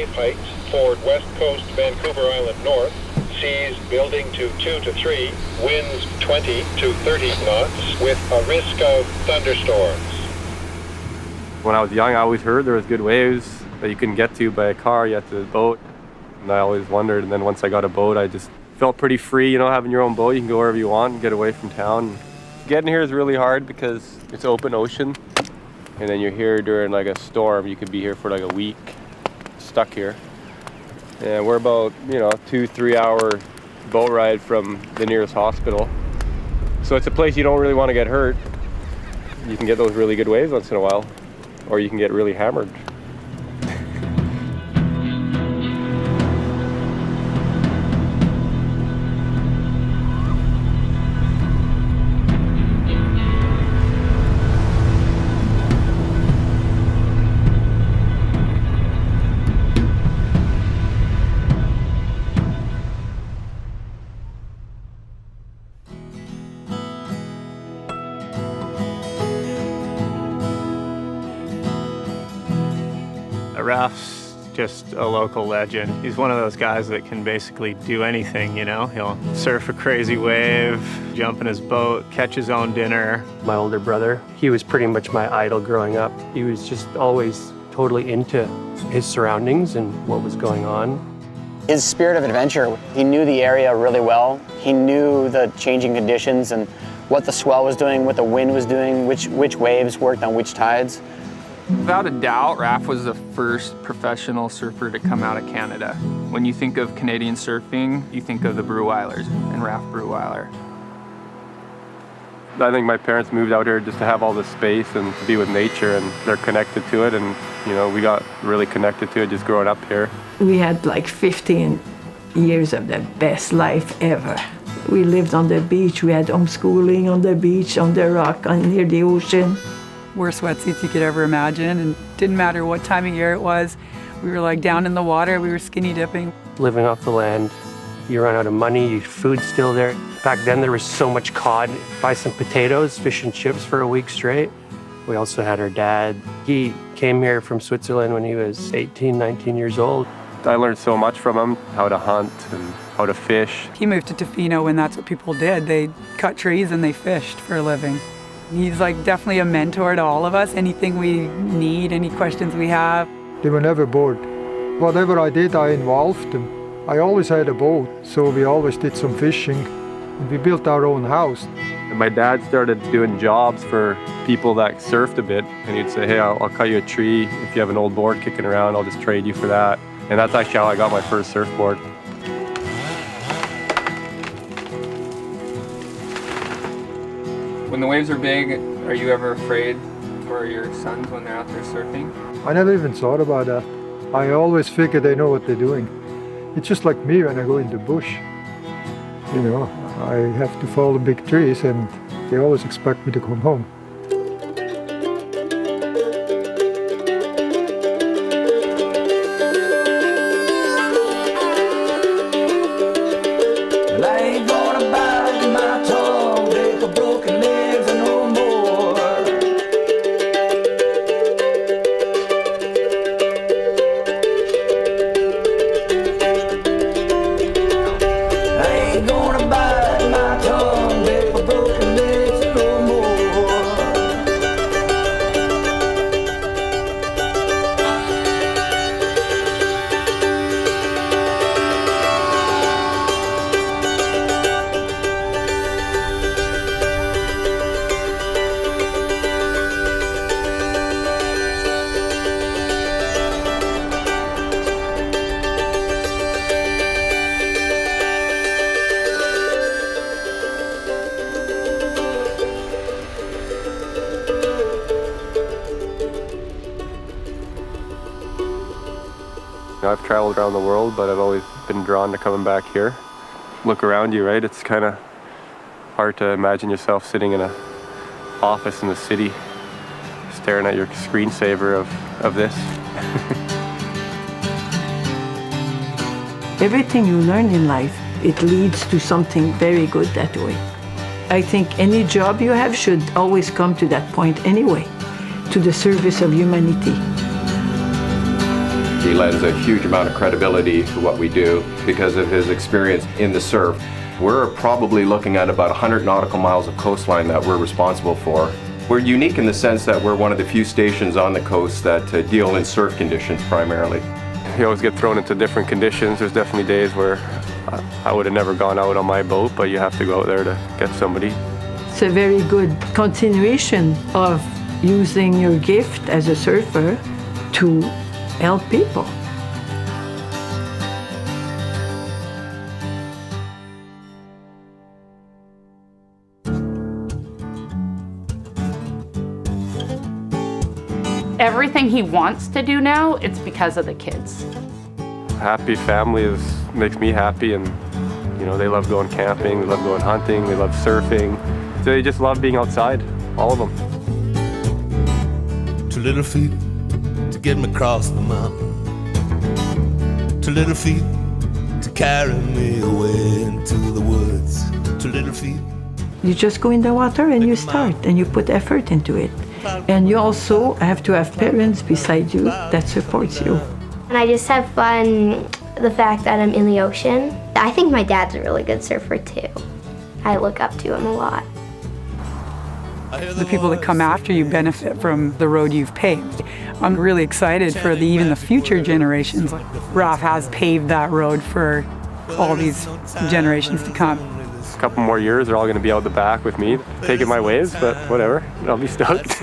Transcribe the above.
wave height, Ford West Coast, Vancouver Island North, seas building to 2 to 3, winds 20 to 30 knots with a risk of thunderstorms. When I was young, I always heard there was good waves that you couldn't get to by a car, you had to boat. And I always wondered, and then once I got a boat, I just felt pretty free, having your own boat. You can go wherever you want and get away from town. Getting here is really hard because it's open ocean. And then you're here during like a storm. You could be here for like a week, stuck here. And we're about, 2-3 hour boat ride from the nearest hospital. So it's a place you don't really want to get hurt. You can get those really good waves once in a while, or you can get really hammered. Raf's just a local legend. He's one of those guys that can basically do anything, He'll surf a crazy wave, jump in his boat, catch his own dinner. My older brother, he was pretty much my idol growing up. He was just always totally into his surroundings and what was going on. His spirit of adventure, he knew the area really well. He knew the changing conditions and what the swell was doing, what the wind was doing, which waves worked on which tides. Without a doubt, Raf was the first professional surfer to come out of Canada. When you think of Canadian surfing, you think of the Bruhwilers and Raf Bruhwiler. I think my parents moved out here just to have all this space and to be with nature, and they're connected to it, and we got really connected to it just growing up here. We had like 15 years of the best life ever. We lived on the beach, we had homeschooling on the beach, on the rock, near the ocean. Worst wetsuits you could ever imagine, and didn't matter what time of year it was. We were like down in the water, we were skinny dipping. Living off the land, you run out of money, your food's still there. Back then there was so much cod. Buy some potatoes, fish and chips for a week straight. We also had our dad. He came here from Switzerland when he was 18, 19 years old. I learned so much from him, how to hunt and how to fish. He moved to Tofino when that's what people did. They cut trees and they fished for a living. He's like definitely a mentor to all of us. Anything we need, any questions we have. They were never bored. Whatever I did, I involved them. I always had a boat, so we always did some fishing. And we built our own house. And my dad started doing jobs for people that surfed a bit. And he'd say, hey, I'll cut you a tree. If you have an old board kicking around, I'll just trade you for that. And that's actually how I got my first surfboard. When the waves are big, are you ever afraid for your sons when they're out there surfing? I never even thought about that. I always figured they know what they're doing. It's just like me when I go in the bush. I have to follow big trees and they always expect me to come home. I've traveled around the world, but I've always been drawn to coming back here. Look around you, right? It's kind of hard to imagine yourself sitting in an office in the city, staring at your screensaver of this. Everything you learn in life, it leads to something very good that way. I think any job you have should always come to that point anyway, to the service of humanity. He lends a huge amount of credibility to what we do because of his experience in the surf. We're probably looking at about 100 nautical miles of coastline that we're responsible for. We're unique in the sense that we're one of the few stations on the coast that deal in surf conditions primarily. You always get thrown into different conditions. There's definitely days where I would have never gone out on my boat, but you have to go out there to get somebody. It's a very good continuation of using your gift as a surfer to help people. Everything he wants to do now, it's because of the kids. Happy family makes me happy, and you know, they love going camping, they love going hunting, they love surfing. They just love being outside, all of them. 2 little feet to get me across the mountain. 2 little feet to carry me away into the woods. 2 little feet. You just go in the water and you start and you put effort into it. And you also have to have parents beside you that supports you. And I just have fun the fact that I'm in the ocean. I think my dad's a really good surfer too. I look up to him a lot. The people that come after you benefit from the road you've paved. I'm really excited for even the future generations. Raf has paved that road for all these generations to come. A couple more years, they're all going to be out the back with me, taking my waves, but whatever, I'll be stoked.